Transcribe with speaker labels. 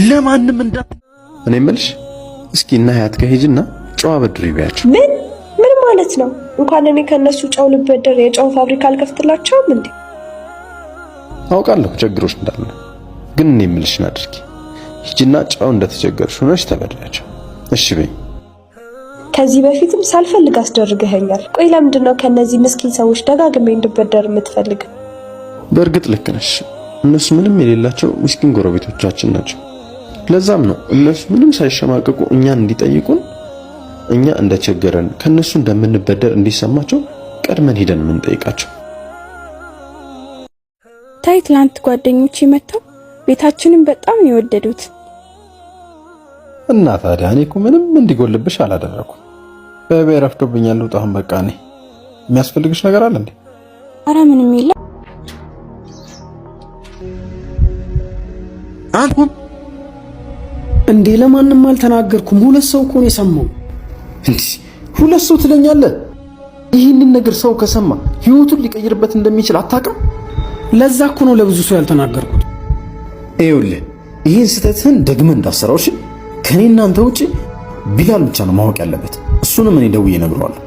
Speaker 1: ለማንም እንዳት እኔ እምልሽ እስኪ እና ሀያት ከሄጅና ጨው አበድሪ ቢያቸው።
Speaker 2: ምን ማለት ነው? እንኳን እኔ ከነሱ ጨው ልበደር የጨው ፋብሪካ አልከፍትላቸውም እንዴ?
Speaker 1: አውቃለሁ ችግሮች እንዳለ፣ ግን እኔ እምልሽን አድርጊ። ሂጂና ጨው እንደተቸገርሽ ሆነሽ ተበድሪያቸው። እሺ በይ።
Speaker 2: ከዚህ በፊትም ሳልፈልግ አስደርገኸኛል። ቆይ ለምንድን ነው ከነዚህ ምስኪን ሰዎች ደጋግሜ እንድበደር የምትፈልግ?
Speaker 1: በእርግጥ ልክ ነሽ። እነሱ ምንም የሌላቸው ምስኪን ጎረቤቶቻችን ናቸው። ለዛም ነው እነሱ ምንም ሳይሸማቀቁ እኛን እንዲጠይቁን፣ እኛ እንደቸገረን ከነሱ እንደምንበደር እንዲሰማቸው ቀድመን ሄደን የምንጠይቃቸው።
Speaker 3: ትላንት ጓደኞቼ መጥተው ቤታችንን በጣም ነው የወደዱት።
Speaker 1: እና ታዲያ እኔ እኮ ምንም እንዲጎልብሽ አላደረኩም። በቤት ረፍዶብኛል። ልውጣም በቃ። እኔ የሚያስፈልግሽ ነገር አለ እንዴ?
Speaker 3: ኧረ ምንም የለም።
Speaker 4: አንተም እንዴ ለማንም አልተናገርኩም። ሁለት ሰው እኮ ነው የሰማው።
Speaker 1: እንዴ ሁለት ሰው ትለኛለህ? ይህንን ነገር ሰው ከሰማ ህይወቱን ሊቀይርበት እንደሚችል አታውቅም?
Speaker 4: ለዛ እኮ ነው ለብዙ ሰው ያልተናገርኩት።
Speaker 1: ይኸውልህ ይህን ስህተትህን ደግመህ እንዳሰራው እሺ? ከኔ እናንተ ውጪ ቢላል ብቻ ነው ማወቅ ያለበት። እሱንም እኔ ደውዬ እነግረዋለሁ።